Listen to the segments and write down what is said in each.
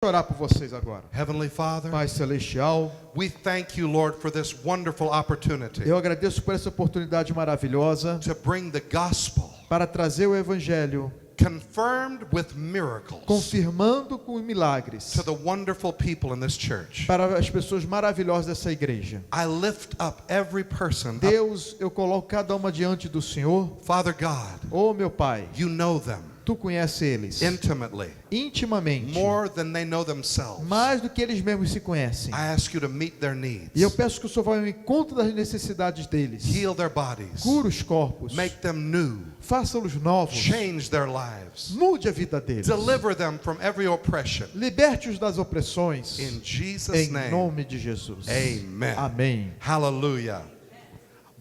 Orar por vocês agora. Heavenly Father, Pai Celestial, we thank you, Lord, for this wonderful opportunity eu agradeço por essa oportunidade maravilhosa to bring the gospel para trazer o Evangelho, confirmed with miracles confirmando com milagres, to the wonderful people in this church. para as pessoas maravilhosas dessa igreja. I lift up every person. Deus, eu coloco cada uma diante do Senhor. Father God, Oh, meu Pai, you know them Tu conheces eles intimately, intimamente, more than they know themselves. mais do que eles mesmos se conhecem. I ask you to meet their needs, E eu peço que o Senhor vá ao encontro das necessidades deles. heal their bodies, Cura os corpos, make them new, faça-los novos, change their lives, mude a vida deles, deliver them from every oppression. liberte-os das opressões. In Jesus' Em name, nome de Jesus. amen. Amém. Hallelujah.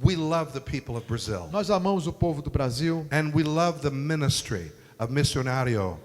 We love the people of Brazil, Nós amamos o povo do Brasil, and we love the ministry of Missionario bem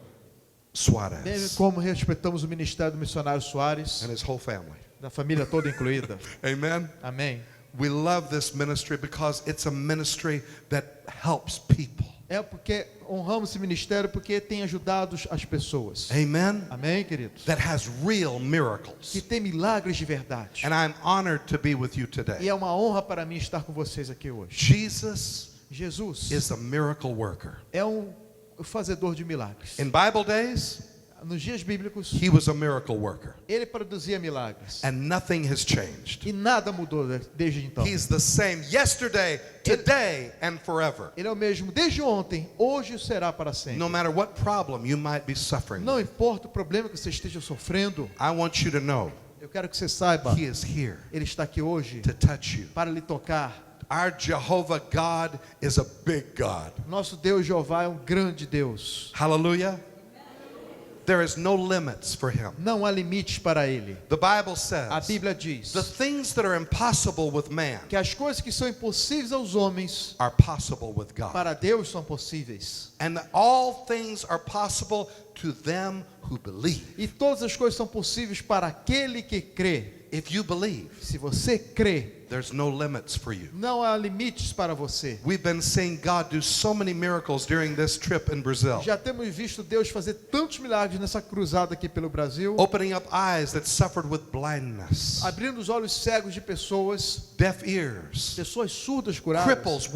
Suarez como respeitamos o ministério do missionário Soares, and his whole family. da família toda incluída. Amen. Amém. We love this ministry because it's a ministry that helps people. É porque honramos esse ministério porque tem ajudado as pessoas. Amen. Amém, queridos? That has real miracles. Que tem milagres de verdade. And I'm honored to be with you E today. é uma honra para mim estar com vocês aqui hoje. Jesus Jesus is a miracle worker. é um fazedor de milagres. In Bible days, Nos dias bíblicos, he was a miracle worker, ele produzia milagres. and nothing has changed. E nada mudou desde então. He's the same yesterday, today, and forever. Ele é o mesmo desde ontem, hoje será para sempre. No matter what problem you might be suffering, Não importa o problema que você esteja sofrendo, I want you to know eu quero que você saiba, he is here ele está aqui hoje to touch you. para lhe tocar. Our Jehovah God is a big God. Nosso Deus Jeová é um grande Deus. Hallelujah. There is no limits for him. Não há limites para ele. The Bible A says Bíblia diz the things that are impossible with man que as coisas que são impossíveis aos homens, are possible with God. para Deus são possíveis. And that all things are possible to them who believe. E todas as coisas são possíveis para aquele que crê. If you believe, Se você crê, there's no limits for you. não há limites para você. We've been seeing God do so many miracles during this trip in Brazil, Já temos visto Deus fazer tantos milagres nessa cruzada aqui pelo Brasil, opening up eyes that suffered with blindness, abrindo os olhos cegos de pessoas, deaf ears, pessoas surdas curadas, cripples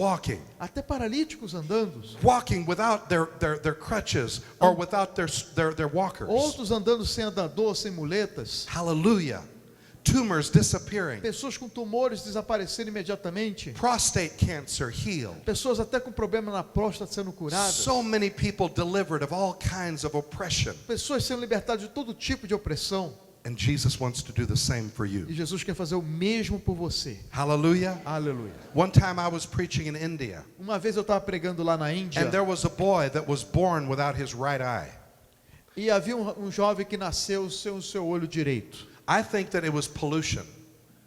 até paralíticos andando, walking without their crutches or without their walkers. outros andando sem andador, sem muletas, Hallelujah. Tumors disappearing, pessoas com tumores desaparecendo imediatamente, prostate cancer healed, pessoas até com problema na próstata sendo curadas, so many people delivered of all kinds of oppression. pessoas sendo libertadas de todo tipo de opressão. And Jesus wants to do the same for you. E Jesus quer fazer o mesmo por você. Hallelujah. Aleluia. One time I was preaching in India, Uma vez eu estava pregando lá na Índia, and there was a boy that was born without his right eye. e havia um jovem que nasceu sem o seu olho direito. I think that it was pollution.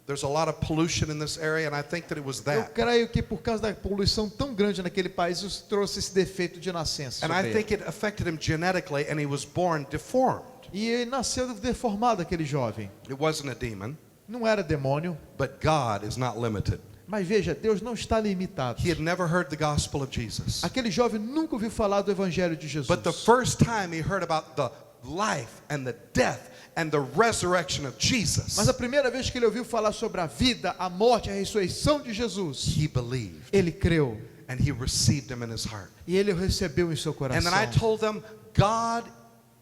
There's a lot of pollution in this area, and I think that it was Eu that. creio que por causa da poluição tão grande naquele país, isso trouxe esse defeito de nascença. And sobre I ele. think it affected him genetically, and he was born deformed. E ele nasceu deformado, aquele jovem. It wasn't a demon, Não era demônio, but God is not limited. mas veja, Deus não está limitado. He had never heard the gospel of Jesus. Aquele jovem nunca ouviu falar do Evangelho de Jesus. But the first time he heard about the life and the death and the resurrection of Jesus, Mas a primeira vez que ele ouviu falar sobre a vida, a morte, a ressurreição de Jesus, he believed, ele creu. and he received him in his heart. E ele o recebeu em seu And coração. then I told them, God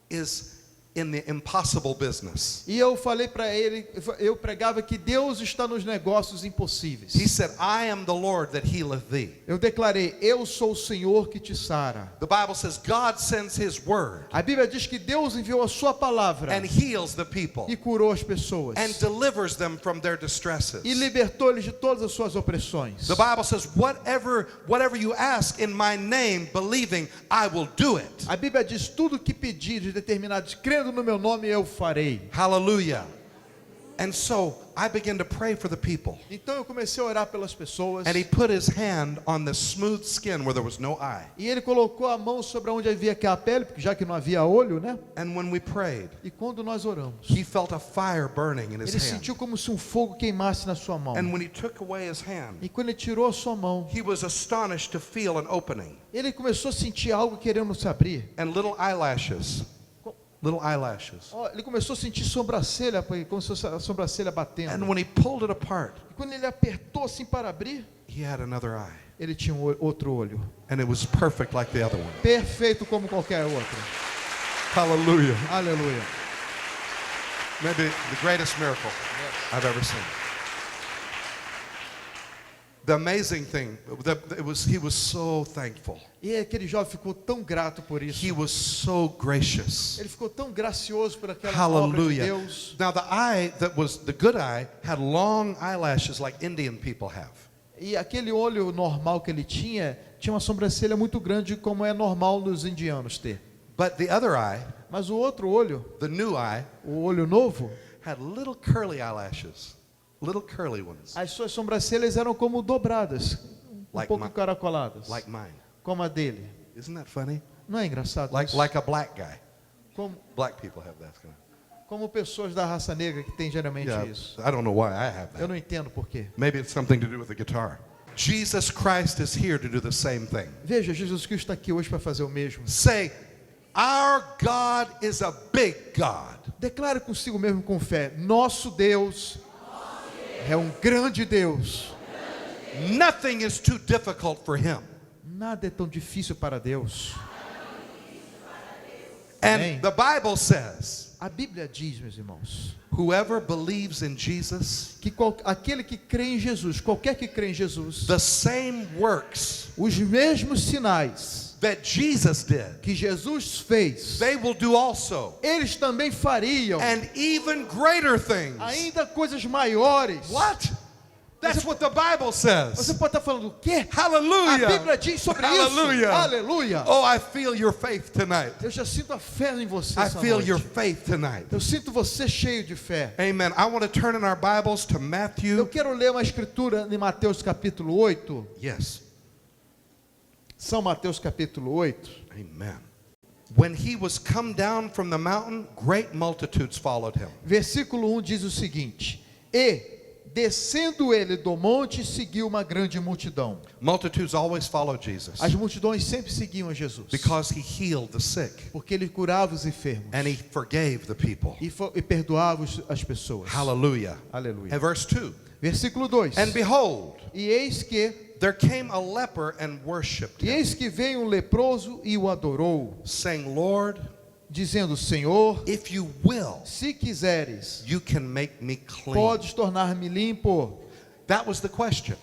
is in the impossible business. E eu falei para ele, eu pregava que Deus está nos negócios impossíveis. He said, I am the Lord that healeth thee. Eu declarei, eu sou o Senhor que te sara. The Bible says God sends his word A Bíblia diz que Deus enviou a sua palavra and heals the people e curou as pessoas. and delivers them from their distresses. E libertou eles de todas as suas opressões. The Bible says, whatever you ask in my name, believing, I will do it. A Bíblia diz, tudo que pedires, determinados, crendo no meu nome, eu farei. Hallelujah. And so I began to pray for the people. Então eu comecei a orar pelas pessoas. And he put his hand on the smooth skin where there was no eye. E ele colocou a mão sobre onde havia aquela pele, porque já que não havia olho, né? And when we prayed, E quando nós oramos, he felt a fire burning in his ele hand. sentiu como se um fogo queimasse na sua mão. And when he took away his hand, E quando ele tirou a sua mão, he was astonished to feel an opening ele começou a sentir algo querendo se abrir. and little eyelashes little eyelashes. Ó, ele começou a sentir sobrancelha, como se fosse a sobrancelha batendo. And when he pulled it apart, E quando ele apertou assim para abrir, he had another eye. ele tinha outro olho. And it was perfect like the other one. Perfeito como qualquer outro. Hallelujah. Aleluia. Maybe the greatest miracle I've ever seen. The amazing thing, he was so thankful. E aquele jovem ficou tão grato por isso. He was so gracious. Ele ficou tão gracioso por aquela obra de Hallelujah. Deus. Now the eye that was the good eye had long eyelashes like Indian people have. E aquele olho normal que ele tinha uma sobrancelha muito grande, como é normal nos indianos ter. But the other eye, Mas o outro olho, the new eye, o olho novo, had little curly eyelashes. Little curly ones. as suas sobrancelhas eram como dobradas, Like pouco my- caracoladas, Like mine. como a dele. Isn't that funny? Não é engraçado Like isso? a black guy. Como, Black people have that kind of. como pessoas da raça negra que têm geralmente Yeah, isso. I don't know why I have Eu that. não entendo por quê. Maybe it's something to do with the guitar. Jesus Christ is here to do the same thing. Veja, Jesus Cristo está aqui hoje para fazer o mesmo. Say, our God is a big God. Declare consigo mesmo com fé: nosso Deus é um grande Deus. Nothing is too difficult for him. Nada é tão difícil para Deus. And Amém. the Bible says, A Bíblia diz, meus irmãos, whoever believes in Jesus, que aquele que crê em Jesus, qualquer que crê em Jesus, the same works os mesmos sinais that Jesus did, que Jesus fez, they will do also. eles também fariam And even greater things. ainda coisas maiores. What? That's what the Bible says. Você pode estar falando o quê? A Hallelujah. Bíblia diz sobre Hallelujah. isso. Aleluia. Oh, I feel your faith tonight. Eu já sinto a fé em você I essa feel noite. your faith tonight. Eu sinto você cheio de fé. Amen. I want to turn in our Bibles to Eu Matthew. quero ler uma escritura em Mateus capítulo 8. Yes. São Mateus capítulo 8. Amen. When he was come down from the mountain, great multitudes followed him. Versículo 1 diz o seguinte: E, descendo ele do monte, seguiu uma grande multidão. Multitudes always follow Jesus As multidões sempre seguiam a Jesus, because he healed the sick porque ele curava os enfermos and he forgave the people. e perdoava as pessoas. Hallelujah. Aleluia. And verse 2. Versículo 2: And behold, E eis que veio um leproso e o adorou, saying, Lord, dizendo: Senhor, if you will, se quiseres, you can make me clean. podes tornar-me limpo. That was the question.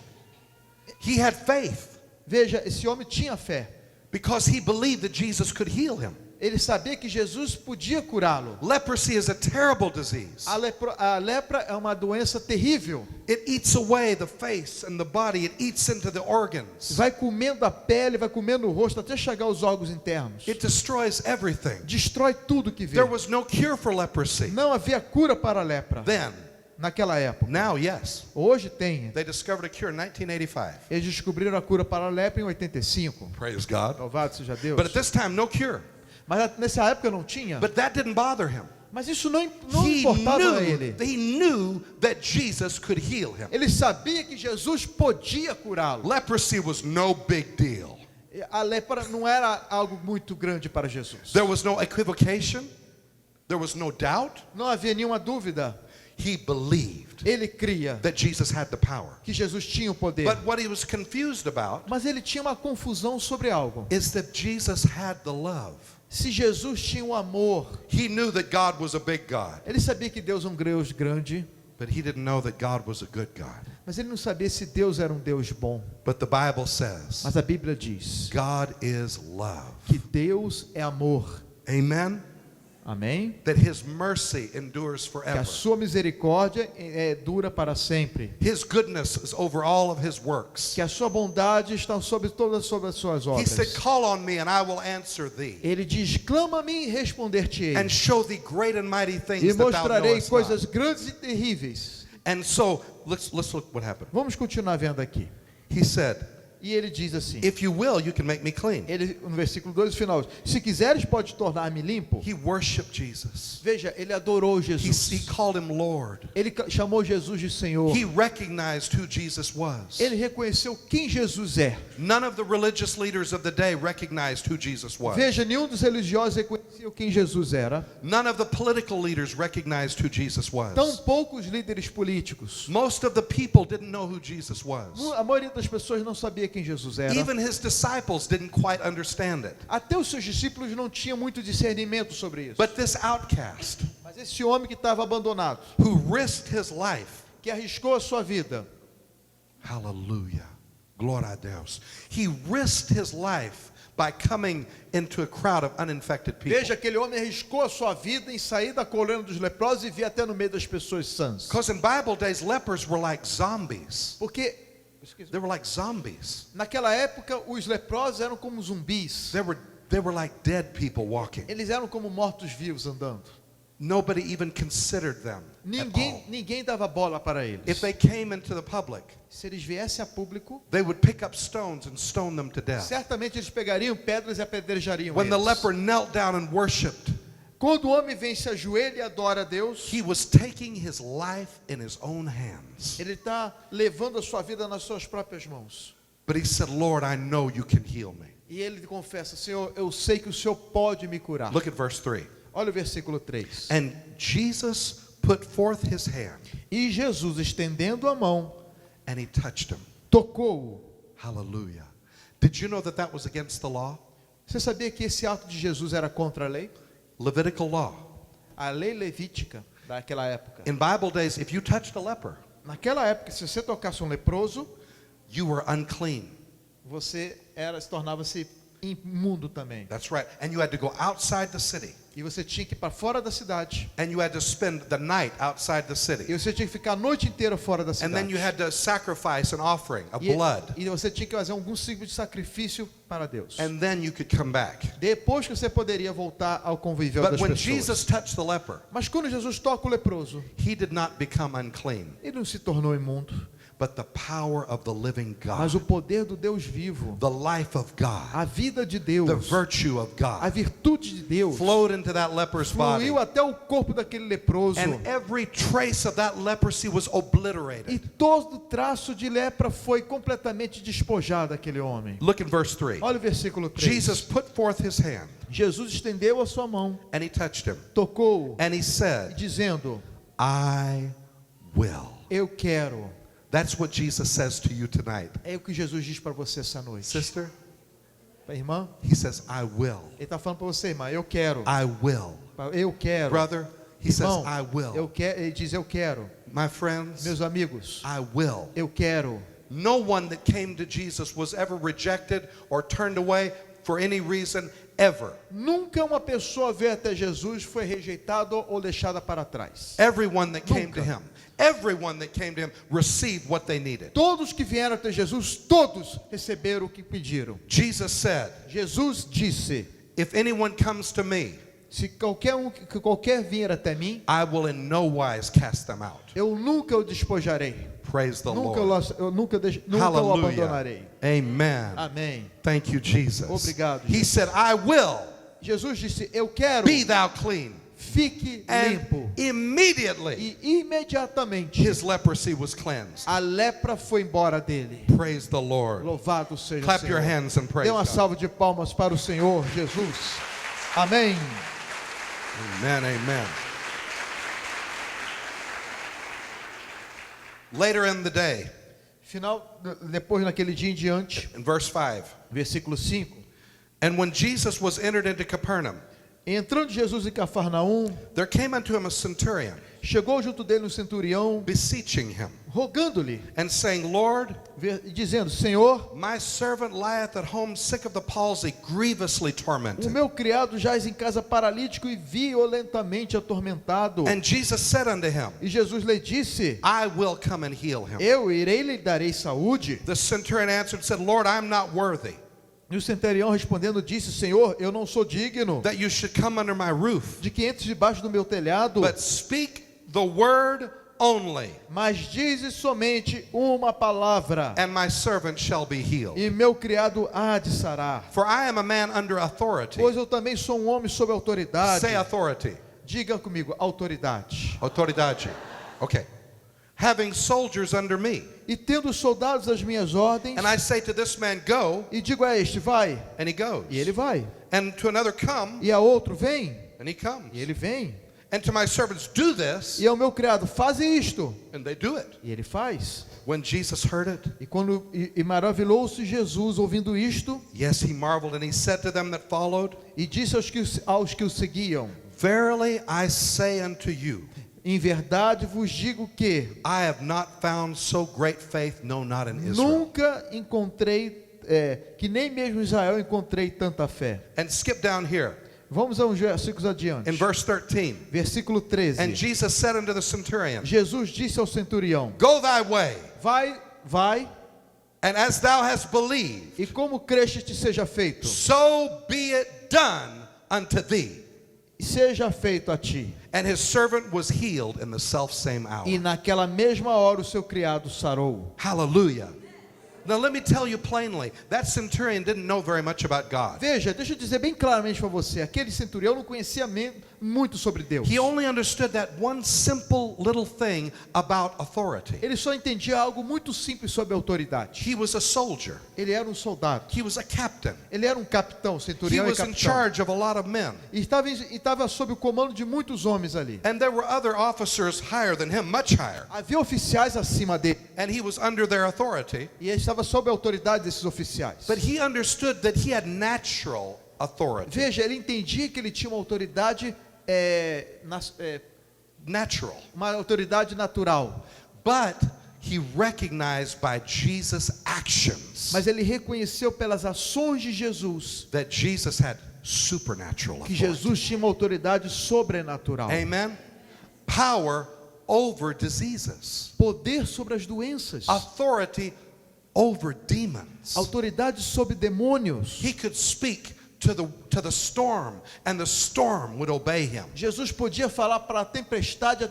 He had faith Veja, esse homem tinha fé. because he believed that Jesus could heal him. Ele sabia que Jesus podia curá-lo. Leprosy is a terrible disease. A lepra é uma doença terrível. It eats away the face and the body. It eats into the organs. Vai comendo a pele, vai comendo o rosto, até chegar aos órgãos internos. It destroys everything. Destrói tudo que vê. There was no cure for leprosy Não havia cura para a lepra then. naquela época. Now, yes. Hoje tem. They discovered a cure in 1985. Eles descobriram a cura para a lepra em 85. Praise God. Louvado seja Deus. But at this time, no cure. Mas nessa época não tinha. But that didn't bother him. Mas isso não importava a ele. He knew that Jesus could heal him. Ele sabia que Jesus podia curá-lo. Leprosy was no big deal. A lepra não era algo muito grande para Jesus. There was no equivocation. There was no doubt. Não havia nenhuma dúvida. He believed Ele cria that Jesus had the power. que Jesus tinha o poder. But what he was confused about Mas ele tinha uma confusão sobre algo. is that Jesus had the love. Se Jesus tinha o amor, He knew that God was a big God, ele sabia que Deus é um Deus grande, but he didn't know that God was a good God. mas ele não sabia se Deus era um Deus bom. But the Bible says Mas a Bíblia diz God is love. que Deus é amor. Amen. Amém? That his mercy endures Que a forever. sua misericórdia dura para sempre. His goodness is over all of his works. Que a sua bondade está sobre todas as suas He said, obras. call on me and I will answer thee Ele diz: clama-me e responder-te-ei. and show thee great and mighty E things that thou mostrarei knowest coisas not. grandes e terríveis. And so let's look what happened. Vamos continuar vendo aqui. He said, E ele diz assim, if you will, you can make me clean. ele, no versículo 2, no final, se quiseres pode tornar-me limpo. He worshiped Jesus. Veja, ele adorou He Jesus. called him Lord. Ele chamou Jesus de Senhor. He recognized who Jesus was. Ele reconheceu quem Jesus é. None of the religious leaders of the day recognized who Jesus was. Veja, nenhum dos religiosos reconheceu quem Jesus era. None of the political leaders recognized who Jesus was. Tão poucos líderes políticos. Most of the people didn't know who Jesus was. A maioria das pessoas não sabia quem Jesus era. Even his disciples didn't quite understand it. Até os seus discípulos não tinham muito discernimento sobre isso. But this outcast Mas esse homem que estava abandonado, who risked his life, que arriscou a sua vida, hallelujah, glória a Deus. He risked his life by coming into a crowd of uninfected people. veja, aquele homem arriscou a sua vida em sair da colônia dos leprosos e vir até no meio das pessoas sãs. Because in Bible days, lepers were like zombies. Porque They were like zombies. naquela época os leprosos eram como zumbis. They were like dead people walking. Eles eram como mortos-vivos andando. Nobody even considered them at all. Ninguém dava bola para eles. If they came into the public, Se eles viessem a público, they would pick up stones and stone them to death. certamente eles pegariam pedras e apedrejariam When the eles. leper knelt down and worshiped, Quando o homem vem, se ajoelha e adora a Deus, he was taking his life in his own hands. ele está levando a sua vida nas suas próprias mãos. But he said, Lord, I know you can heal me. E ele confessa, Senhor, eu sei que o Senhor pode me curar. Look at verse 3. Olha o versículo 3. And Jesus put forth his hand E Jesus, estendendo a mão, and he touched him. tocou-o. Hallelujah. Did you know that that was against the law? Você sabia que esse ato de Jesus era contra a lei? Levitical law. A lei levítica daquela época. In Bible days, if you touched a leper, Naquela época, se você tocasse um leproso, you were unclean. você se tornava-se imundo também. That's right. And you had to go outside the city. E você tinha que ir para fora da cidade. And you had to spend the night outside the E city. você tinha que ficar a noite inteira fora da And then cidade. you had to sacrifice an offering of E, blood. e você tinha que fazer algum tipo de sacrifício para Deus. And then you could come back. Depois que você poderia voltar ao convívio das But when pessoas. Jesus touched the leper, Mas quando Jesus toca o leproso, he did not become unclean, ele não se tornou imundo, but the power of the living mas o God, poder do Deus vivo, the life of God, a vida de the Deus, virtue of a God virtude de Deus, flowed into that leper's body. fluiu até o corpo daquele leproso. And every trace of that leprosy was obliterated. E todo traço de lepra foi completamente despojado daquele homem. Look at verse 3. Olha o versículo 3. Jesus put forth his hand Jesus estendeu a sua mão, and he touched him. tocou-o, And he said, dizendo, I will. eu quero. That's what Jesus says to you tonight. É o que Jesus diz para você essa noite. Sister, Irmã, he says, I will. ele está falando para você, irmã, eu quero. I will. Eu quero. Brother, he says, Irmão, I will. ele diz, eu quero. My friends, Meus amigos, I will. eu quero. No one that came to Jesus was ever rejected or turned away for any reason ever. Nunca uma pessoa veio até Jesus, foi rejeitada ou deixada para trás. Everyone that came to Nunca. him, everyone that came to him received what they needed. Todos que vieram até Jesus, todos receberam o que pediram. Jesus said, Jesus disse, if anyone comes to me, se qualquer vir até mim, I will in no wise cast them out. eu nunca o despojarei. Praise the Nunca Lord. eu nunca o Hallelujah. abandonarei. Amen. Amém. Thank you, Jesus. Obrigado, He Jesus. said, I will, Jesus disse, eu quero, be thou clean. fique And limpo. immediately E imediatamente his leprosy was cleansed. a lepra foi embora dele. Praise the Lord. Louvado seja o Clap your Senhor. hands and praise Dê uma God. salva de palmas para o Senhor Jesus. Amém. Amen, amen. Later in the day, Depois naquele dia em diante, in verse 5, versículo 5. and when Jesus was entered into Capernaum, Entrando Jesus em Cafarnaum, there came unto him a centurion, chegou junto dele um centurião, beseeching him, rogando-lhe, and saying, Lord, dizendo, Senhor, my servant lieth at home sick of the palsy, grievously o tormented. meu criado jaz em casa paralítico e violentamente atormentado. And Jesus said unto him, E Jesus lhe disse, I will come and heal him. eu irei lhe darei saúde. The centurion answered and said, Lord, I'm not worthy E o centurião respondendo disse, Senhor, eu não sou digno that you should come under my roof, de que entres debaixo do meu telhado, but speak the word only, mas dize somente uma palavra, and my servant shall be healed. e meu criado há de sarar. For I am a man under authority. Pois eu também sou um homem sob autoridade. Say authority. Diga comigo, autoridade. Autoridade. Okay. Having soldiers under me. E tendo soldados às minhas ordens, And I say to this man, go, e digo a este, vai, and he goes. e ele vai. And to another, come, E a outro, vem, and he comes. e ele vem. And to my servants, do this, E ao meu criado, faz isto, and they do it. e ele faz. When Jesus heard it, E maravilhou-se Jesus ouvindo isto, yes, he marveled, and he said to them that followed, e disse aos que o seguiam, verily I say unto you, em verdade vos digo que I have not found so great faith, no, not in Israel. nunca encontrei, que nem mesmo em Israel encontrei tanta fé. And skip down here, Vamos a uns versículos adiante. in verse 13. Versículo 13. And Jesus said unto the centurion, Jesus disse ao centurião, go thy way, vai, and as thou hast believed, e como creste te seja feito, so be it done unto thee. seja feito a ti. And his servant was healed in the selfsame hour. E naquela mesma hora o seu criado sarou. Hallelujah. Now let me tell you plainly, that centurion didn't know very much about God. Veja, deixa eu dizer bem claramente para você, aquele centurião não conhecia muito sobre Deus. He only understood that one simple little thing about authority. Ele só entendia algo muito simples sobre autoridade. He was a soldier. Ele era um soldado. He was a captain. Ele era um capitão, He centurião e was in capitão. charge of a lot of men. E estava sob o comando de muitos homens ali. And there were other officers higher than him, much higher. Havia oficiais acima dele. And he was under their authority. E ele estava sob a autoridade desses oficiais. But he understood that he had natural authority. Veja, ele entendia que ele tinha uma autoridade, Natural. uma autoridade natural. But he recognized by Jesus' actions Mas ele reconheceu pelas ações de Jesus that Jesus had supernatural que authority. Jesus tinha uma autoridade sobrenatural. Amen. Power over diseases. Poder sobre as doenças. Authority over demons. Autoridade sobre demônios. He could speak to the storm, and the storm would obey him. Jesus podia falar para a tempestade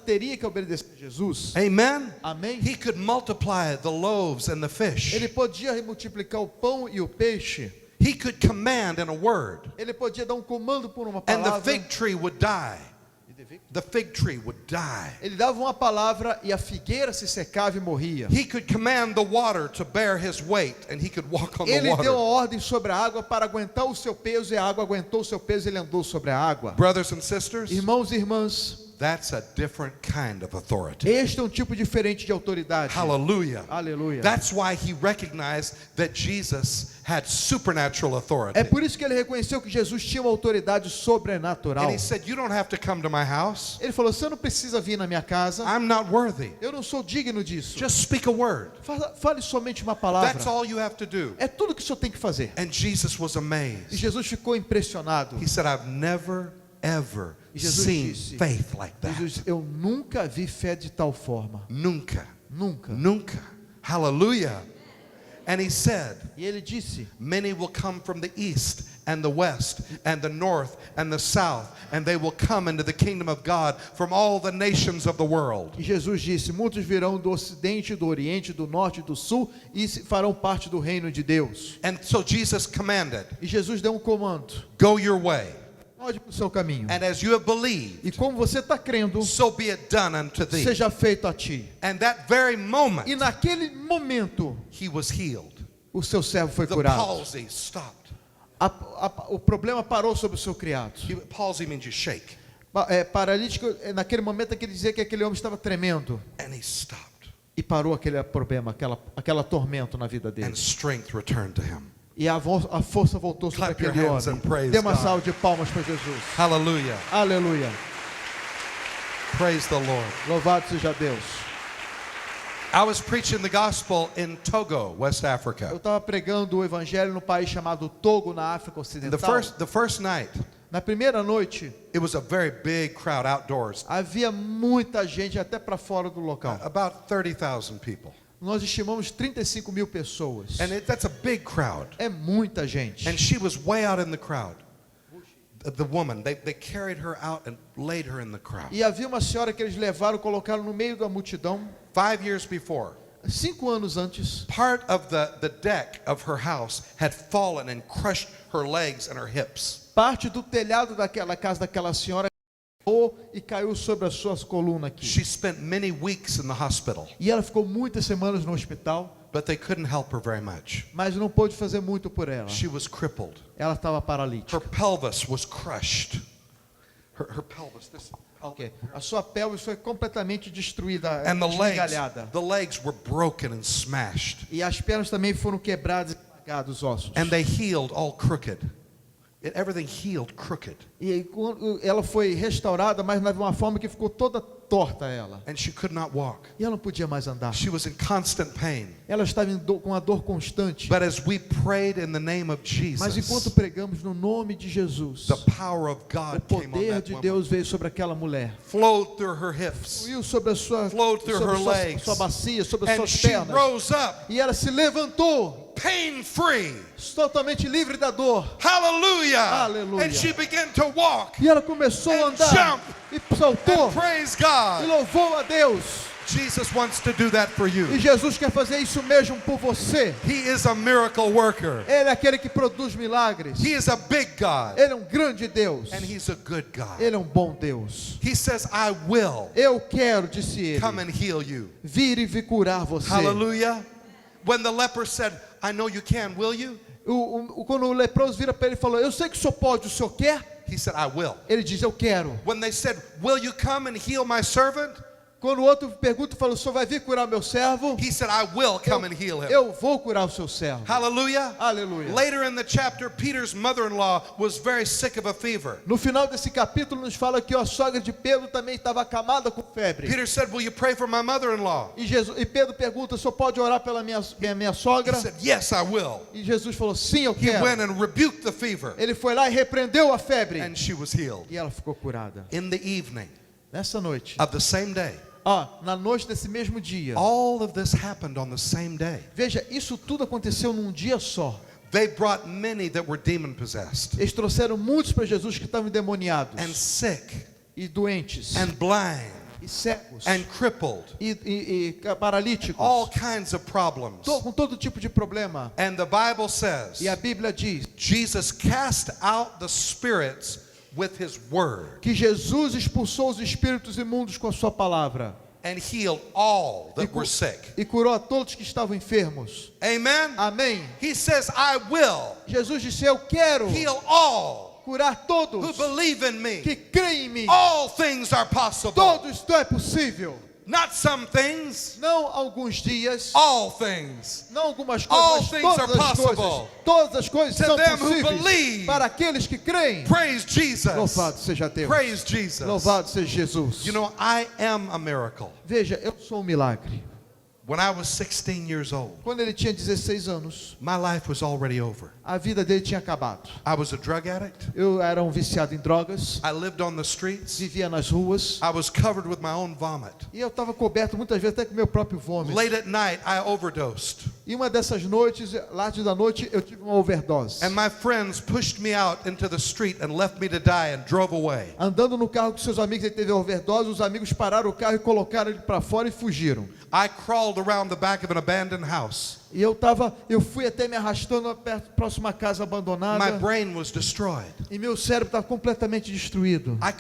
teria que obedecer a Jesus. Amen. Amém? He could multiply the loaves and the fish. Ele podia multiplicar o pão e o peixe. He could command in a word, Ele podia dar um comando por uma and the palavra. fig tree would die. The fig tree would die. Ele dava uma palavra e a figueira se secava e morria. He could command the water to bear his weight, and he could walk on the Ele deu a water. ordem sobre a água para aguentar o seu peso, e a água aguentou o seu peso e ele andou sobre a água. Brothers and sisters, Irmãos e irmãs, that's a different kind of authority. este é um tipo diferente de autoridade. Hallelujah. Aleluia. That's why he recognized that Jesus had supernatural authority. É por isso que ele reconheceu que Jesus tinha uma autoridade sobrenatural. And he said, you don't have to come to my house. Ele falou, você não precisa vir na minha casa. I'm not worthy. Eu não sou digno disso. Just speak a word. Fale somente uma That's palavra. all you have to do. É tudo que o senhor tem que fazer. And Jesus was E amazed. Jesus ficou impressionado. He said, I've never, ever E Jesus seen disse, faith like that. Jesus disse, eu nunca vi fé de tal forma. Nunca. Nunca. Nunca. Hallelujah. And he said, E ele disse, many will come from the east and the west and the north and the south, and they will come into the kingdom of God from all the nations of the world. e Jesus disse, muitos virão do ocidente, do oriente, do norte e do sul e farão parte do reino de Deus. And so Jesus commanded, E Jesus deu um comando, go your way. pode ir para o seu caminho. And as you have believed, E como você está crendo, so be it done unto thee. seja feito a ti. And that very moment, E naquele momento, he was healed. o seu servo foi The curado. palsy stopped. O problema parou sobre o seu criado. Palsy means you shake. Paralítico, naquele momento é que ele dizia que aquele homem estava tremendo. And he stopped. E parou aquele problema, aquela tormento na vida dele. And strength returned to him. E a força voltou sobre Clap your aquele hands homem. and praise Dê uma God. salva de palmas para Jesus. Hallelujah. Aleluia. Praise the Lord. Louvado seja Deus. I was preaching the gospel in Togo, West Eu Africa. estava pregando o evangelho no país chamado Togo, na África Ocidental. The first night, Na primeira noite, it was a very big crowd outdoors. havia muita gente até para fora do local. About 30,000 people. Nós estimamos 35 mil pessoas. And that's a big crowd. É muita gente. And she was way out in the crowd. the woman, they carried her out and laid her in the crowd. E havia uma senhora que eles levaram, colocaram no meio da multidão. 5 years before, 5 anos antes, part of the deck of her house had fallen and crushed her legs and her hips. parte do telhado daquela casa daquela senhora e caiu sobre as suas colunas aqui. She spent many weeks in the hospital, E ela ficou muitas semanas no hospital, but they couldn't help her very much. mas não pôde fazer muito por ela. She was crippled. Ela estava paralítica. Her pelvis was crushed. Her pelvis, this. Ok. A sua pelvis foi completamente destruída, And esmigalhada. the legs were broken and smashed. E as pernas também foram quebradas e esmagadas, os ossos. And they healed all crooked. Everything healed crooked. E quando ela foi restaurada, mas de uma forma que ficou toda torta ela. And she could not walk. E ela não podia mais andar. She was in constant pain. Ela estava com a dor constante. But as we prayed in the name of Mas enquanto Jesus, pregamos no nome de Jesus, the power of o God came on poder that de woman. Deus veio sobre aquela mulher. Flowed through her hips. Fluiu sobre a sua, Flowed through sobre her sua, legs. sua bacia, sobre as And suas she pernas. rose up E ela se levantou, pain-free. totalmente livre da dor. Hallelujah. Hallelujah. And she began to walk E ela começou a And andar jump. e saltou and praise e God. louvou a Deus. Jesus wants to do that for E you. Jesus quer fazer isso mesmo por você. He is a miracle worker. Ele é aquele que produz milagres. He is a big God. Ele é um grande Deus. And he's a good God. Ele é um bom Deus. He says, I will Eu quero, disse ele, come and heal you. vir e vir curar você. Hallelujah. When the leper said, I know you can, will you? Quando o leproso vira para ele e falou, eu sei que o senhor pode, o senhor quer? He said, I will. Ele diz, eu quero. When they said, will you come and heal my servant? Quando o outro pergunta e fala, o senhor vai vir curar meu servo? He said, I will come and heal him. Eu vou curar o seu servo. Hallelujah. Aleluia. Later in the chapter, Peter's mother-in-law was very sick of a fever. No final desse capítulo nos fala que a sogra de Pedro também estava acamada com febre. Peter said, will you pray for my mother-in-law? E Pedro pergunta, o senhor pode orar pela minha He sogra? said, yes, I will. E Jesus falou, sim, eu He quero. went and rebuked the fever, Ele foi lá e repreendeu a febre. and she was healed. E ela ficou curada. In the evening Nessa noite, of the same day, na noite desse mesmo dia. all of this happened on the same day. Veja, isso tudo aconteceu num dia só. They brought many that were demon-possessed, Eles trouxeram muitos para Jesus que estavam endemoniados. and sick, E doentes. and blind, E cegos. and crippled, E paralíticos. all kinds of problems. Com todo tipo de problema. And the Bible says, E a Bíblia diz Jesus cast out the spirits with his word que Jesus expulsou os espíritos imundos com a sua palavra. and healed all that were sick. E curou a todos que estavam enfermos. Amen. Amém. He says, I will Jesus disse, eu quero heal all curar who todos believe in me. que creem em mim. All things are possible. Tudo isto é possível. Not some things, Não alguns dias, all things. não algumas All coisas, things mas are todas as possible. coisas. Todas as coisas To são them who possíveis believe. para aqueles que creem. Praise Jesus. Louvado seja Deus. Praise Jesus. Louvado seja Jesus. You know, I am a miracle. Veja, eu sou um milagre. When I was 16 years old, Quando ele tinha 16 anos, my life was already over. a vida dele tinha acabado. I was a drug addict. Eu era um viciado em drogas, I lived on the streets. vivia nas ruas, I was covered with my own vomit. e eu estava coberto muitas vezes até com meu próprio vômito. Late at night, I overdosed. E uma dessas noites, tarde da noite, eu tive uma overdose. And my friends pushed me out into the street and left me to die and drove away. Andando no carro com seus amigos, ele teve overdose, os amigos pararam o carro e colocaram ele para fora e fugiram. I crawled around the back of an abandoned house. E eu fui até me arrastando próximo à casa abandonada. My brain was destroyed. E meu cérebro estava completamente destruído. I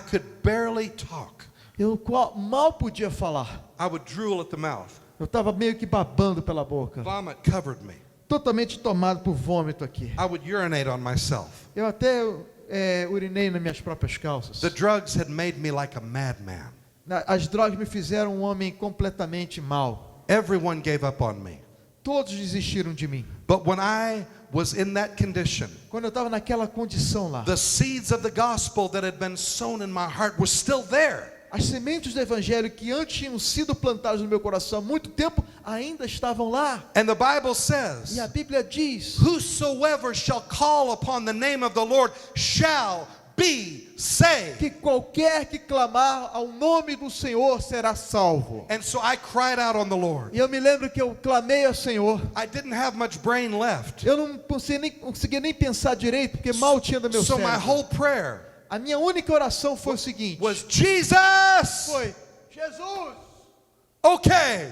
could barely talk. Eu mal podia falar. I would drool at the mouth. Eu estava meio que babando pela boca. Vomit covered me. Totalmente tomado por vômito aqui. I would urinate on myself. Eu até urinei nas minhas próprias calças. The drugs had made me like a madman. As drogas me fizeram um homem completamente mau. Everyone gave up on me. Todos desistiram de mim. But when I was in that condition, Quando eu estava naquela condição lá, the seeds of the gospel that had been sown in my heart were still there. as sementes do evangelho que antes tinham sido plantadas no meu coração há muito tempo, ainda estavam lá. And the Bible E says, a Bíblia diz, whosoever shall call upon the name of the Lord shall be saved. que qualquer que clamar ao nome do Senhor será salvo. And so I cried out on the Lord. E eu me lembro que eu clamei ao Senhor. I didn't have much brain left. Eu não conseguia nem pensar direito, porque mal tinha do meu So my cérebro. whole prayer A minha única oração foi o seguinte: was, Jesus, foi Jesus. okay.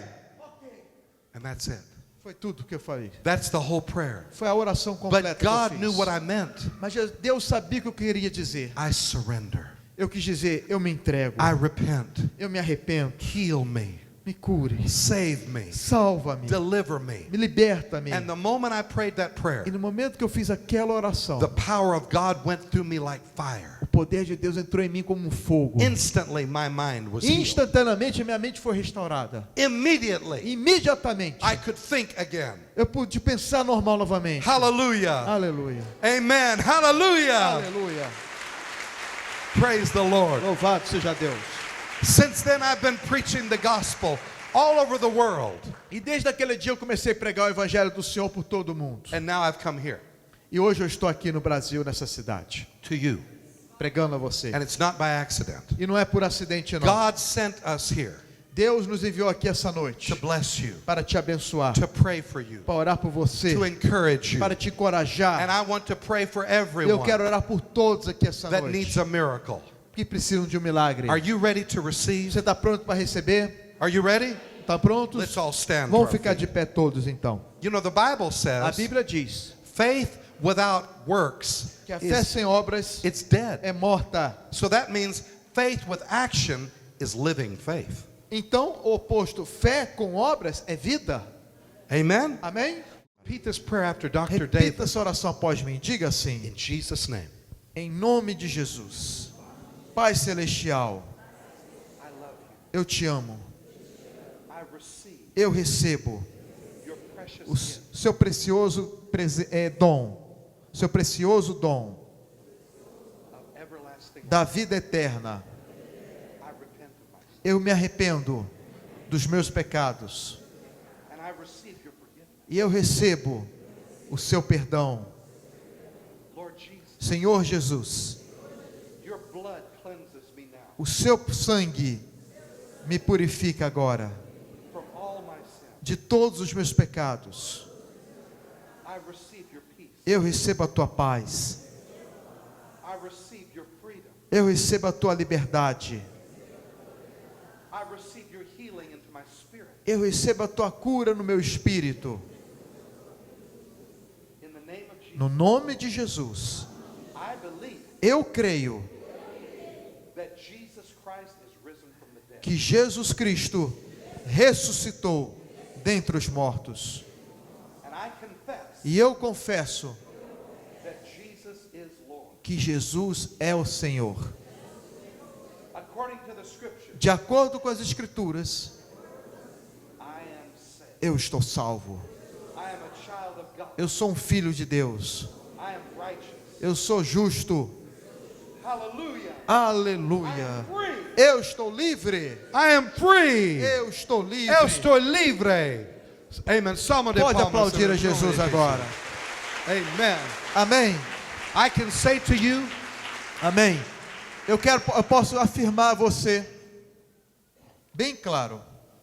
And that's it. Foi tudo que eu falei. That's the whole prayer. Foi a oração completa But que eu God fiz. knew what I meant. Mas Deus sabia o que eu queria dizer. I surrender. Eu quis dizer, eu me entrego. I repent. Eu me arrependo. Heal me. Me cure. Save me. Salva-me. Deliver me. Me liberta-me. And the moment I prayed that prayer, E no momento que eu fiz aquela oração, the power of God went through me like fire. o poder de Deus entrou em mim como um fogo. Instantly my mind was healed. Instantaneamente minha mente foi restaurada. Immediately Imediatamente I could think again. eu pude pensar normal novamente. Hallelujah. Aleluia. Amen. Hallelujah. Aleluia. Praise the Lord. Louvado seja Deus. Since then I've been preaching the gospel all over the world. E desde aquele dia eu comecei a pregar o evangelho do Senhor por todo o mundo. And now I've come here E hoje eu estou aqui no Brasil, nessa cidade, to you. pregando a você. And it's not by accident. E não é por acidente não. God sent us here Deus nos enviou aqui essa noite to bless you, para te abençoar, to pray for you, para orar por você, to encourage you. para te encorajar. And I want to pray for Eu everyone quero orar por todos aqui essa that needs noite a miracle. que precisam de um milagre. Are you ready to receive? Você está pronto para receber? Are you ready? Está prontos? Let's all stand. Vamos to our ficar feet. de pé todos então. You know, the Bible A says Bíblia diz faith without works que a fé sem obras it's dead. é morta. So that means faith with action is living faith. Então, o oposto, fé com obras é vida. Amen? Amém? Repeat this prayer after Dr. Repita David. essa oração após mim. Diga assim: In Jesus' name. em nome de Jesus, Pai Celestial, eu te amo. I receive Eu recebo your precious o seu precioso dom, seu precioso dom of everlasting. da vida eterna. I repent of my sin. Eu me arrependo dos meus pecados And I receive your forgiveness. e eu recebo o seu perdão. Lord Jesus, Senhor Jesus, your blood cleanses me now o seu sangue me purifica agora from all my sins. de todos os meus pecados. I receive your peace. Eu recebo a tua paz. I receive your freedom. Eu recebo a tua liberdade. I receive your healing into my spirit. Eu recebo a tua cura no meu espírito. In the name of Jesus, No nome de Jesus, I believe eu creio that Jesus Christ is risen from the dead. que Jesus Cristo ressuscitou dentre os mortos. And I confess E eu confesso that Jesus is Lord. que Jesus é o Senhor. According to the scripture, De acordo com as Escrituras, I am saved. eu estou salvo. I am a child of God. Eu sou um filho de Deus. I am righteous. Eu sou justo. Hallelujah. Aleluia. Free. Eu estou livre. I am free. Eu estou livre. Eu estou livre. Amen. Salmo de Pode palmas aplaudir em a nome de Jesus agora. Amen. Amém. I can say to you, Amém. Eu posso afirmar a você bem claro.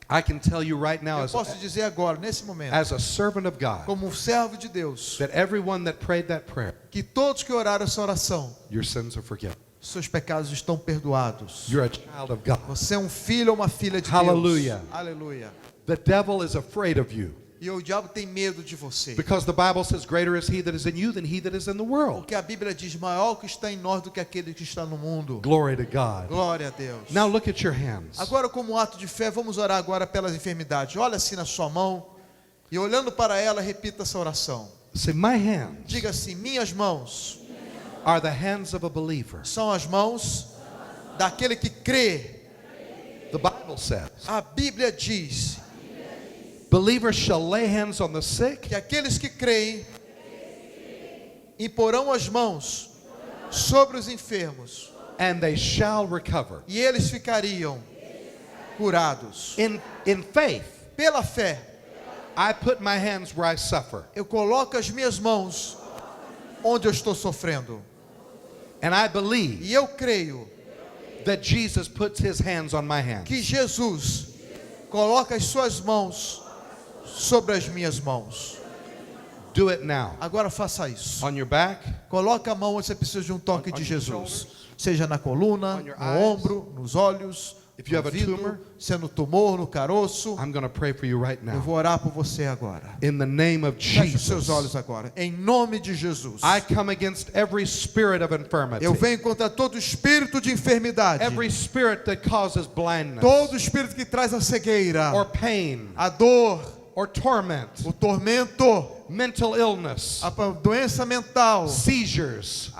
I can tell you right now Eu as posso dizer agora, nesse momento, a servant of God, como um servo de Deus, that everyone that prayed that prayer, que todos que oraram essa oração, your sins are forgiven. seus pecados estão perdoados. You're a child of God. Você é um filho ou uma filha de Hallelujah. Deus. Aleluia. The devil is afraid of you E o diabo tem medo de você. because the Bible says greater is he that is in you than he that is in the world. Porque a Bíblia diz, maior que está em nós do que aquele que está no mundo. Glory to God. Glória a Deus. Now look at your hands. Agora, como um ato de fé, vamos orar agora pelas enfermidades. Olha assim na sua mão e olhando para ela, repita essa oração. Say, my hands Diga assim: minhas mãos are the hands of a believer. são as mãos daquele que crê. The Bible says, A Bíblia diz believers shall lay hands on the sick que aqueles que creem imporão as mãos sobre os enfermos and they shall recover. e eles ficariam curados. In faith, Pela fé, I put my hands where I suffer. eu coloco as minhas mãos onde eu estou sofrendo. And I believe E eu creio that Jesus puts his hands on my hands. que Jesus coloca as suas mãos sobre as minhas mãos. Do it now. Agora faça isso. On your back, Coloca a mão onde você precisa de um toque On de your Jesus. shoulders. Seja na coluna, On your no eyes. ombro, nos olhos, If you no have a ouvido, tumor. se é no tumor, no caroço. I'm going to pray for you right Eu now. vou orar por você agora. In the name of Feche os seus Jesus, olhos agora. Em nome de Jesus. I come against every spirit of infirmity, Eu venho contra todo espírito de enfermidade. every spirit that causes blindness, Todo espírito que traz a cegueira, or pain, a dor, or torment, o tormento, mental illness, a doença mental, seizures.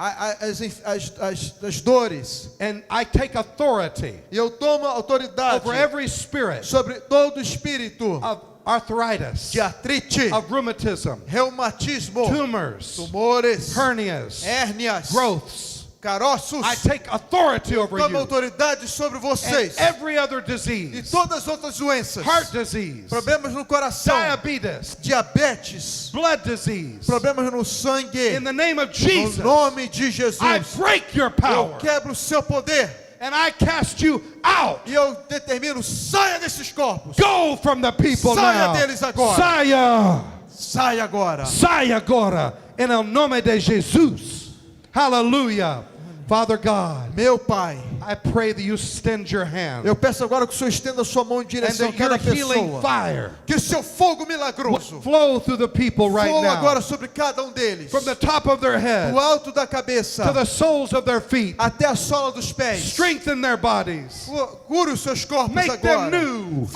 as dores. And I take authority E eu tomo autoridade over every spirit sobre todo espírito of arthritis, de artrite, of rheumatism, reumatismo, tumors, tumores, hernias, hérnias, growths. caroços. I take authority over Tomo you. autoridade sobre And vocês. every other E disease, todas as outras doenças. heart disease, Problemas no coração, diabetes, diabetes, blood disease. problemas no sangue. In the name of No Jesus, nome de Jesus. I break your Eu power quebro o seu poder. and I cast you out. E eu determino, saia desses corpos. Go from the people Saia now. deles agora. Saia. Saia agora. Saia agora. Em el nome de Jesus. Hallelujah. Father God, Meu Pai, I pray that you extend your hand eu peço agora que o Senhor estenda a sua mão em and direção a that your cada healing pessoa. fire Que o seu fogo will milagroso flow through the people right flua now. agora sobre cada deles. From the top of their head Do alto da to cabeça the soles of their feet. até a sola dos pés. Strengthen their bodies. Cura os seus corpos Make them agora. new.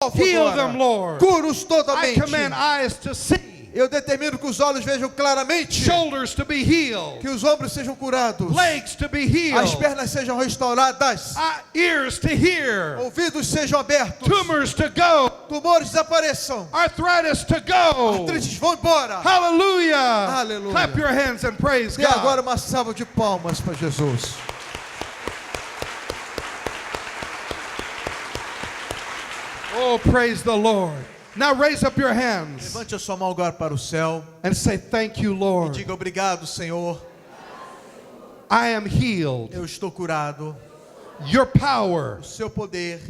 Novo Heal agora. them, Lord. Cura-os I totalmente. command eyes to see, Eu determino que os olhos vejam claramente. shoulders to be healed, Que os ombros sejam curados. legs to be As healed, pernas sejam restauradas. ears to hear, Ouvidos sejam abertos. tumors to go, Tumores desapareçam. arthritis to go. Artrites vão embora. Hallelujah. Hallelujah. Clap your hands and praise E agora God. uma salva de palmas para Jesus. Oh, praise the Lord. Now raise up your hands Levante a sua mão agora para o céu. and say, thank you, Lord. Diga obrigado, Senhor. I am healed. Eu estou curado. Your power O seu poder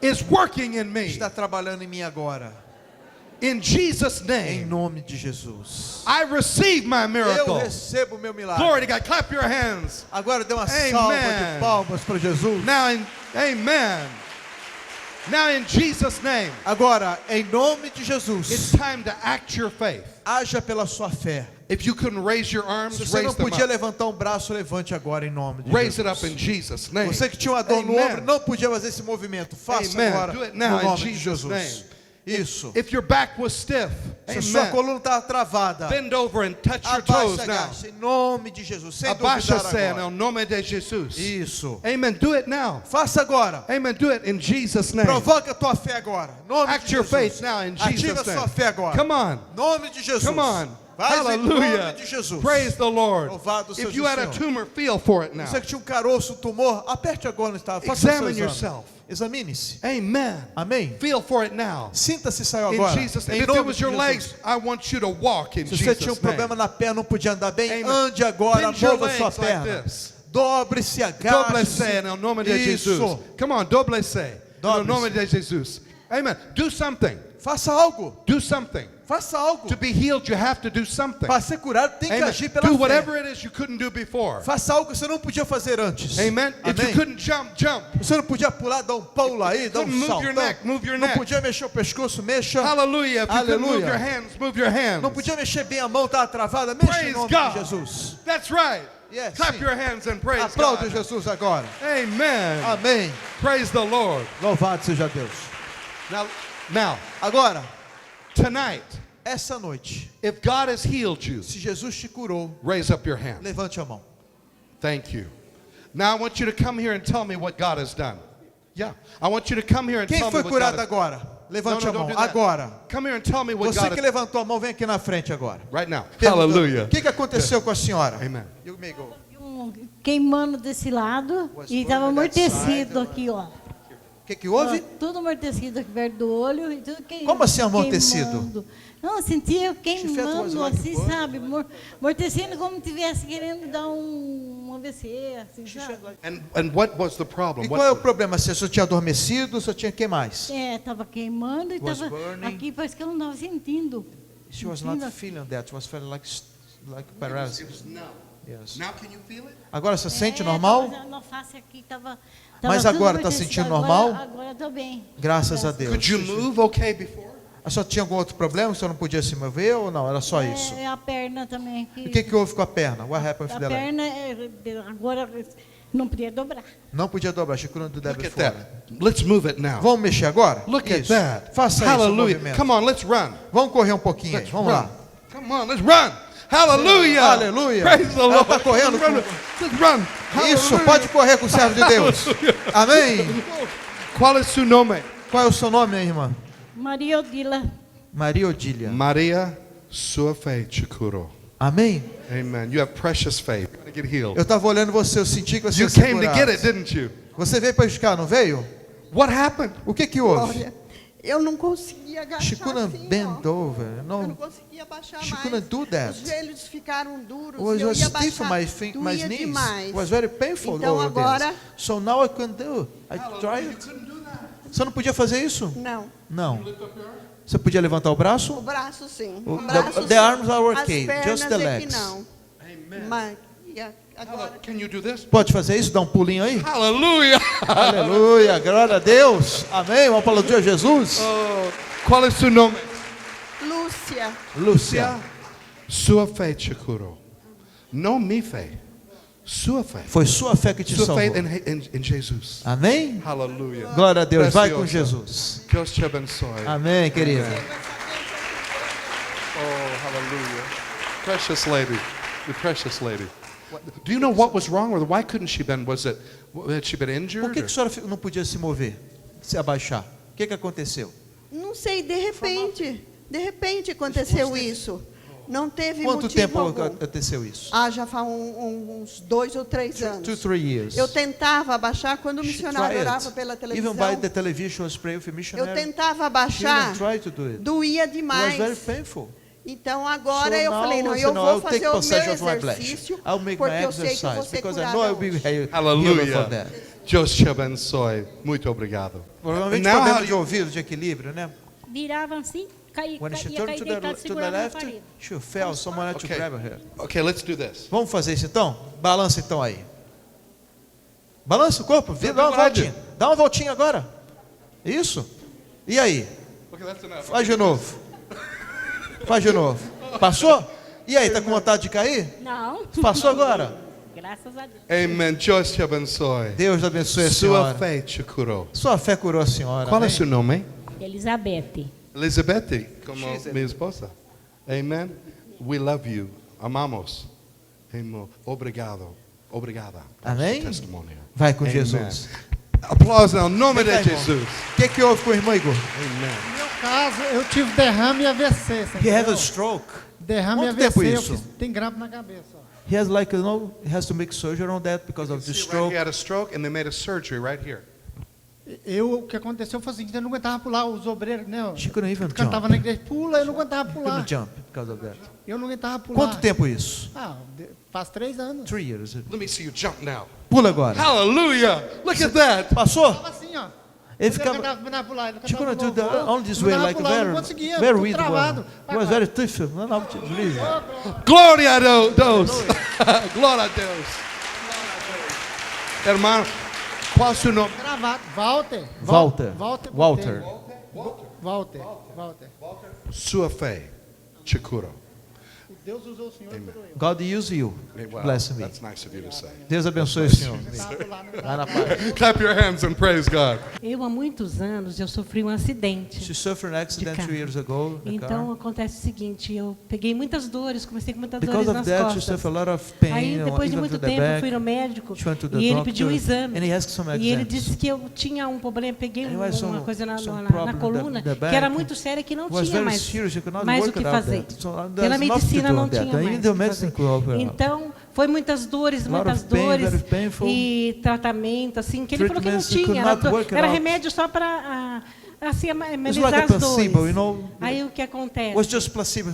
is working in me. está trabalhando em mim agora. In Jesus' Em name, nome de Jesus. I receive my Eu miracle. recebo o meu milagre. Glory to God. Clap your hands. Agora dê uma Amen. salva de palmas para Jesus. Amen. Now in Jesus' name, Agora, em nome de it's Jesus, time to act your faith. haja pela sua fé. If you couldn't raise your arms, Se você não raise them podia up. levantar um braço, levante agora em nome de Raise it Jesus. up in Jesus' name. Você que tinha uma dor no Amen. ombro, não podia fazer esse movimento. Faça Amen. agora Do it no now in nome de Jesus' Jesus. name. Isso. If your back was stiff, Se a sua amen. coluna estava travada, Bend over and touch your abaixe, toes now. agache, em nome de Jesus, sem Abaixa-se duvidar no agora. nome de Jesus. Isso. Amen. Do it now. Faça agora. Amen. Do it in Jesus' name. Provoca a tua fé agora. Em nome Act de your Jesus. faith now in Ativa Jesus' a sua name. fé agora. Come on. Em nome de Jesus. Come on. Faz em Hallelujah. nome de Jesus. Praise the Lord. Louvado seja If you o had a Senhor. tumor, feel for it now. Você que tinha um caroço, um tumor, aperte agora onde está. Faça o seu Examine exame. yourself. Examine-se. Amen. Amém. Feel for it now. Sinta-se e saiu In agora. Jesus' Em name. If nome it was de your Jesus. legs, I want you to walk in Se você tinha um Jesus' name. problema na perna, não podia andar bem, Amen. ande agora, Bend your mova sua legs like perna. this. Dobre-se, Doble-se agache-se. no nome de Jesus. Isso. Come on, doble-se. No Dobre-se. nome de Jesus. Amen. Do something. Faça algo. Do something. Faça algo. To be healed, you have to do something. Para ser curado, tem que Amen. agir pela Do fé. whatever it is you couldn't do before. Faça algo que você não podia fazer antes. Amen. If you Amém. couldn't jump, jump. Você não podia pular, dar um pulo aí, dar um Couldn't move salto. your neck, move your Não neck. podia mexer o pescoço, mexa. Hallelujah. If you couldn't move Hallelujah. your hands, move your hands. Não podia mexer bem a mão, estava travada, mexa em Praise nome God. de Jesus. That's right. Yes, Clap sim. your hands and praise Aplaude God. Jesus agora. Amen. Amém. Praise the Lord. Louvado seja Deus. Now, Agora, tonight, essa noite, if God has healed you, se Jesus te curou, raise up your hand. levante a mão. Thank you. Now I want you to come here and tell me what God has done. Yeah. I want you to come here and Quem tell foi me what God curado has agora? Levante No, a don't mão. do that. Agora. Come here and tell me what Você God que has levantou a mão, vem aqui na frente agora. right now. Perguntando, Hallelujah. O que aconteceu com a senhora? Amen. You may go. Queimando desse lado e estava amortecido aqui, ó. O que houve? Ó, tudo amortecido aqui perto do olho e tudo Como assim amortecido? queimando. Não, eu sentia She felt it was queimando like assim, a burn. sabe? Amortecendo como se estivesse querendo dar uma AVC, assim, sabe? And what was the problem? E qual é o What, problema? Você só tinha adormecido, só tinha que mais? É, tava queimando e Was tava burning. aqui, parece que eu não estava sentindo. She was not feeling that. She was feeling like paralysis. it was numb. Yes. Now can you feel it? Agora você sente normal? Tava na face aqui, tava Mas tudo agora tá amortecido. sentindo normal? Agora eu tô bem. Graças a Deus. Could you move okay before? Só tinha algum outro problema? Você não podia se mover ou não? Era só isso? É a perna também. O que houve com a perna? What happened A with the leg? perna, agora não podia dobrar. Não podia dobrar. She couldn't do that Look at before. that. Let's move it now. Vamos mexer agora? Look at Isso. that. Faça isso, Hallelujah. movimento. Come on, let's run. Vamos correr um pouquinho aí. Let's Vamos run. lá. Come on, let's run. Hallelujah. Aleluia. Praise the Ela Lord. tá correndo Let's run. com- Let's run. Isso, Hallelujah. pode correr com o servo de Deus. Amém? Qual é seu nome? Qual é o seu nome, minha irmã? Maria Odila. Maria Odília. Maria, sua fé te curou. Amém? Amen. You have precious faith. You're going to get healed. Eu estava olhando você, eu senti que você You ia ser came to curado. get it, didn't you? Você veio para buscar, não veio? What happened? O que houve? Olha, eu não conseguia agachar She couldn't assim, bend ó. over. Eu não No. conseguia abaixar She mais. couldn't do that. Os joelhos ficaram duros. Was e eu was ia stiff on baixar, my doía knees. demais. Was very painful Então over agora, this. So now I couldn't do. I tried. Você não podia fazer isso? não. Não. Você podia levantar o braço? O braço sim. O- O braço the sim. arms are As okay, pernas just the é que legs. não. Mas, e agora, Can you do this? Pode fazer isso? Dar um pulinho aí? Hallelujah. Aleluia, glória a Deus. Amém. Vamos aplaudir a Jesus. Qual é seu nome? Lúcia, Lúcia. Sua fé te curou. Não minha fé. Sua fé. Foi sua fé que te Sua salvou. fé em Jesus. Amém? Hallelujah. Glória a Deus. Vai com Preciosa. Jesus. Deus te abençoe. Amém, querido. Oh, hallelujah. Precious lady. The precious lady. Do you know what was wrong with her? Why couldn't she bend? Was it, had she been Por injured? que a senhora não podia se mover? Se abaixar? O que aconteceu? não sei, de repente aconteceu isso. Não teve Quanto motivo tempo algum. aconteceu isso? Ah, já faz uns 2 ou 3 anos. 2, 3 years. Eu tentava abaixar quando o She missionário tried orava it. pela Even televisão. by the television was praying for Eu missionary. tentava She abaixar, didn't try to do it. doía It was demais. very painful. Então agora So eu now falei, não, I eu said, no, vou I'll take fazer o meu possession of my flesh. exercício, I'll make porque my eu sei que eu vou exercise ser because I curada know I'll be hoje. healed for Hallelujah. that. Deus te abençoe. Muito obrigado. Provavelmente Now, problema how de do you- ouvido, de equilíbrio, né? Virava assim, When she ia turned cair to deitado, to the segurava na left, parede. she fell. Someone had to Okay. grab her. Okay, let's do this. Vamos fazer isso então? Balança então aí. Balança o corpo, Do dá uma what I voltinha. Dá uma voltinha agora. Isso. E aí? Okay, that's enough. Faz de novo. Faz de novo. Passou? E aí, tá com vontade de cair? Não, Passou agora? graças a Deus. Amen. Deus te abençoe. Deus abençoe a Sua senhora. fé te curou. Sua fé curou a senhora. Qual é amém? seu nome? Elizabeth. Elizabeth, como She's minha esposa. Amen. We love you. Amamos. Amen. Obrigado. Obrigada. por Amém? seu testemunho. Vai com Amen. Jesus. Aplausos ao nome Vem cá, de irmão. Jesus. O que houve com o irmão Igor? Amen. No meu caso, eu tive derrame e AVC. sabe? He had a stroke. Derrame e Quanto tempo AVC, eu isso? tem grampo na cabeça. Ó. He has like, he has to make surgery on that because of the See, right, stroke. he had a stroke and they made a surgery right here. O que aconteceu foi o seguinte, eu não aguentava pular, os obreiros, né? She couldn't even Cantava jump. na igreja, pula, eu não aguentava pular. Couldn't jump because of that. Eu não aguentava pular. Quanto tempo isso? Ah, faz 3 anos. 3 years. Let me see you jump now. Pula agora. Hallelujah. Look at that. Passou? Tava assim, ó. Ele Eu ficava... cantava pular, ele She cantava couldn't do louvor, the, only this não way, dava like pular, very, não conseguia, very tudo weak travado. one. It was very tough. No, no, really. Glória a Deus. Glória a Deus. Hermano, qual é o seu nome? Travado. Walter. Walter. Walter. Walter. Walter. Walter. Sua fé te curou. Deus usou o Senhor e curou eu. God use you. Wow, Bless me. that's nice of you to say. Deus abençoe o Senhor. Tava pular, não Vai na paz. Clap your hands and praise God. Eu, há muitos anos, eu sofri um acidente. She suffered an accident De carro. 2 years ago. in the Então, car. acontece o seguinte, eu peguei muitas dores, comecei com muitas Because dores of nas that, she costas. suffered a lot of pain. Aí, depois de even muito to the tempo, eu back. fui no médico She went to the e ele doctor, pediu um exame. and he asked some E ele exams. disse que eu tinha um problema, peguei And he has uma some- coisa na some na problem coluna, in the que era back. muito séria, que não Was tinha very mais, serious, you could not mais o work que without fazer. that. So, there's Pela nothing to medicina do não on that. tinha Even mais the o que medicine fazer. could help her out. Então, foi muitas dores, A lot muitas of pain, dores very painful. e tratamento, assim, que ele falou que não Treatments he could tinha. not work it Era out. remédio só para assim, It's amenizar like a as placebo, dores. you know. Aí o que acontece? Was just placebo.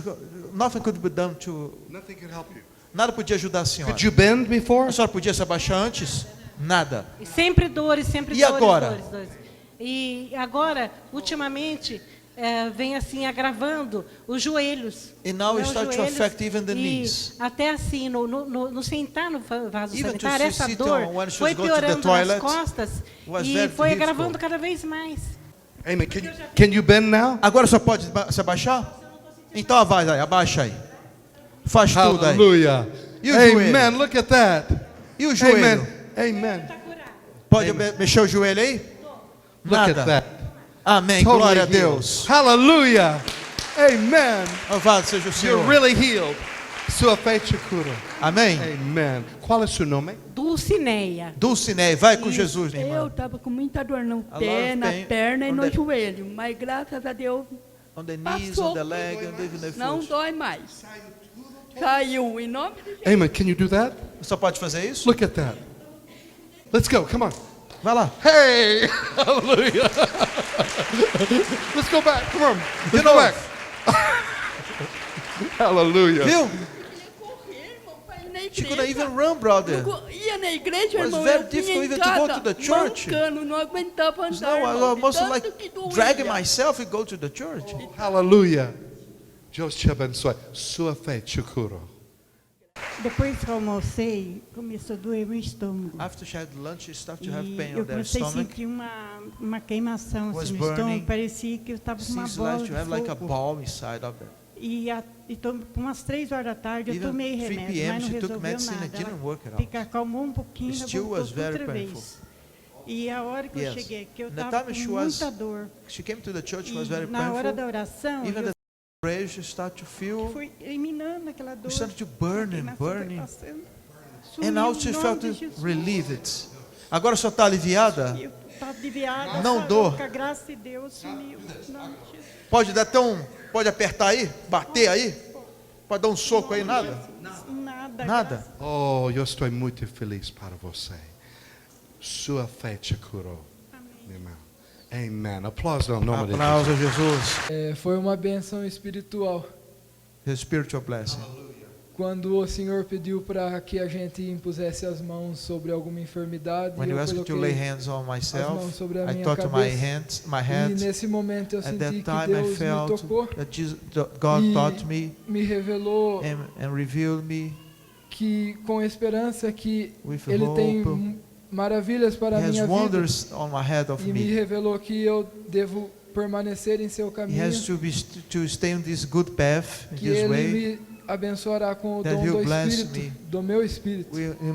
Nothing could be done to. Nothing can help you. Nada podia ajudar a senhora. Could you bend before? A senhora podia se abaixar antes? Nada. E sempre dores, sempre E dores, agora? dores. E agora, ultimamente, vem assim agravando os joelhos. And now it Os starts to joelhos affect even the e knees. até assim, no sentar no vaso Even to sanitário, essa sit dor on when she foi was going to the piorando toilet nas costas was e very foi difficult. agravando cada vez mais. Amen. Can you bend now? Agora só pode se abaixar? Então vai aí, abaixa aí. Faz tudo aí. Hallelujah. E o joelho? Amen. Look at that. E o joelho? Amen. Amen. Pode mexer o joelho aí? Look at Nada. that. Amém. Totally Glória a healed. Deus. Hallelujah. Amen. Louvado seja o Senhor. You're really healed. Sua fé te cura. Amém. Amen. Qual é seu nome? Dulcineia. Dulcinei, vai com Jesus, minha Eu irmã. estava com muita dor no A pé, lot na of pain perna e on no the- joelho, mas graças a Deus On the knees, passou. on the leg, and even the Não foot. dói mais. Saiu em nome de Jesus. Amen. Can you do that? Só pode fazer isso? Look at that. Let's go. Come on. Vai lá. Hey! Hallelujah. Let's go back. Come on. De Let's go novo. back. Hallelujah. Viu? Correr, irmão, pra ir na She couldn't igreja. even run, brother. Ia na igreja, Was irmão, very eu vinha difficult em even to go casa, to the church. mancando, não aguentava No, andar, I irmão, de almost tanto like que doía. dragging myself and go to the church. Hallelujah. Deus te abençoe. Sua fé te curou. Depois que eu almocei, começou a doer meu estômago. After she had lunch, she started to have E pain eu on their comecei a stomach. sentir uma queimação Was assim, no burning. estômago. Parecia que eu estava com uma Seems bola like de to have like a fogo. ball inside of them. E por umas 3 horas da tarde eu Even tomei 3 remédio, p.m. mas não she took resolveu medicine, nada. it didn't Ela work at all. fica acalmou um pouquinho, It já still voltou was very outra painful. vez. E a hora que Yes. eu cheguei aqui, eu And the estava time com she was- muita dor. She came to the church, E was very na hora painful. da oração, Even eu the prayer, she started to feel, fui eliminando aquela dor. started to burn a and queimação foi burning. passando. and now Sumiu she em nome felt de Jesus. relieved. Agora só está aliviada? Eu estava aliviada, Não sarou, dor. com a graça de Deus sumiu. Em nome de Jesus. Pode dar até pode apertar aí? Bater aí? Pode dar um soco aí? Nada? Nada. Nada? Oh, eu estou muito feliz para você. Sua fé te curou. Amém. Amen. Aplausos ao nome de Jesus. Aplausos a Jesus. Foi uma benção espiritual. His spiritual blessing. Quando o Senhor pediu para que a gente impusesse as mãos sobre alguma enfermidade, When you eu asked me to coloquei lay hands on as mãos myself, sobre a I minha thought to cabeça. my E head. nesse momento eu At senti that que time I Deus me felt tocou that God E taught me me revelou and revealed me que com esperança que with Ele tem hope. maravilhas para a He has minha vida wonders on my head of e me me. revelou que eu devo permanecer em seu He caminho, has to stay on this good path, in que this Ele way, me abençoará com o that dom He'll do bless Espírito, me. do meu Espírito. in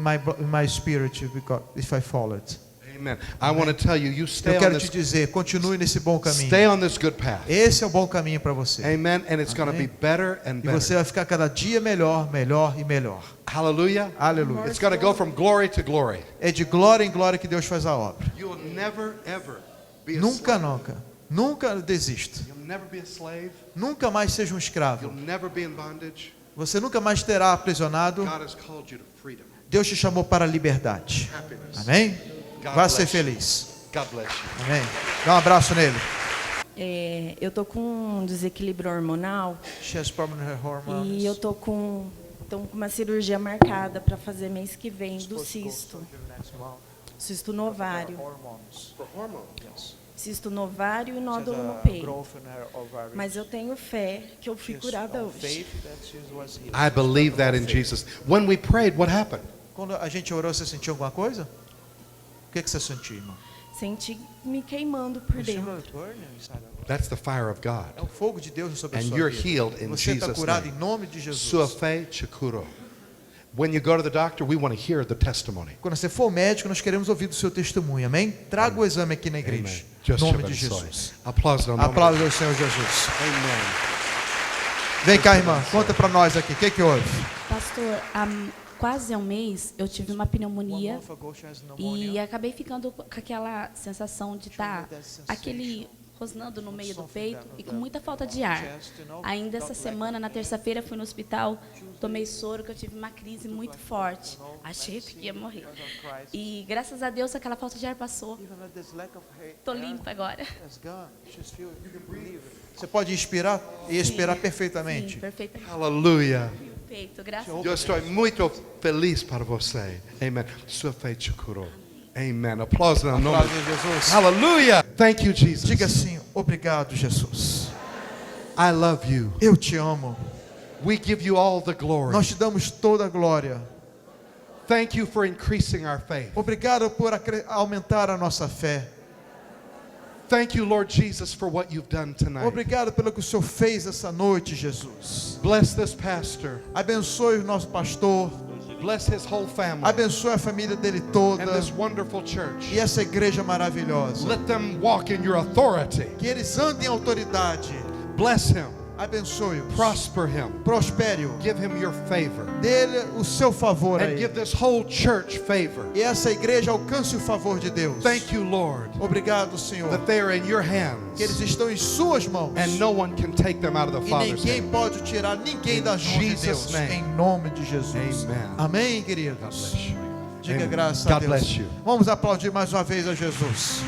my spirit, because if I follow it. Amen. I want to tell you, you stay Eu on quero te this, dizer, continue nesse bom caminho. stay on this good path. Esse é o bom caminho para você. Amen. And it's going to be Amém. better and E você better. vai ficar cada dia melhor, melhor e melhor. Hallelujah. Aleluia. It's going to go from glory to glory. É de glória em glória que Deus faz a obra. You'll never ever be a Nunca, slave. nunca, nunca desista. You'll never be a slave. Nunca mais seja um escravo. You'll never be in bondage. Você nunca mais terá aprisionado. God has called you to freedom. Deus te chamou para a liberdade. Happiness. Amém? God Vá bless ser you. feliz. God bless you. Amém? Dá um abraço nele. Eu tô com um desequilíbrio hormonal She has problem with her hormones. e eu tô com uma cirurgia marcada para fazer mês que vem do cisto cisto no ovário, cisto no ovário e nódulo no peito. Mas eu tenho fé que eu fui curada hoje. I believe that in Jesus. When we prayed, what happened? Quando a gente orou, você sentiu alguma coisa? O que você sentiu, irmão? Senti me queimando por dentro. That's the fire of God. É o fogo de Deus sobre a And sua you're vida. healed in Você está Jesus' curado name. em nome de Jesus. Sua fé te curou. When you go to the doctor, we want to hear the testimony. Quando você for médico, nós queremos ouvir do seu testemunho, amém? Traga o exame aqui na igreja. Amen. Em Deus te nome de abençoe. Jesus. Aplausos ao nome de Aplausos ao Senhor Jesus. Jesus. Amen. Vem cá, irmã, conta para nós aqui, o que houve? Pastor, há quase um mês eu tive uma pneumonia e acabei ficando com aquela sensação de estar aquele rosnando no meio do peito e com muita falta de ar. Ainda essa semana, na terça-feira, fui no hospital, tomei soro, que eu tive uma crise muito forte. Achei que ia morrer. E graças a Deus aquela falta de ar passou. Estou limpa agora. Você pode inspirar e expirar Sim, perfeitamente. perfeitamente. Hallelujah. peito, graças a Eu Deus. estou muito feliz para você. Amen. Sua fé te curou. Amen. Aplausos no nome Aplausos a Jesus. Hallelujah. Thank you, Jesus. Diga assim: obrigado, Jesus. I love you. Eu te amo. We give you all the glory. Nós te damos toda a glória. Thank you for increasing our faith. Obrigado por aumentar a nossa fé. Thank you, Lord Jesus, for what you've done tonight. Obrigado pelo que o Senhor fez essa noite, Jesus. Bless this pastor. Abençoe o nosso pastor. Bless his whole family. Abençoe a família dele toda. And this wonderful church. E essa igreja maravilhosa. Let them walk in your authority. Que eles andem em autoridade. Bless him. Abençoe-o. Prosper him. Prospere-o. Give him your favor. Dê-lhe o seu favor a And ele. give this whole church favor. E essa igreja alcance o favor de Deus. Thank you, Lord, Obrigado, Senhor. that they are in your Que hands eles estão em suas mãos. and no one can take them out of the E Father's ninguém hand. pode tirar ninguém das mãos de Jesus' Deus. name. Em nome de Jesus. Amen. Amém, God queridos? bless you. Diga Amen. graças a God Deus. bless you. Vamos aplaudir mais uma vez a Jesus.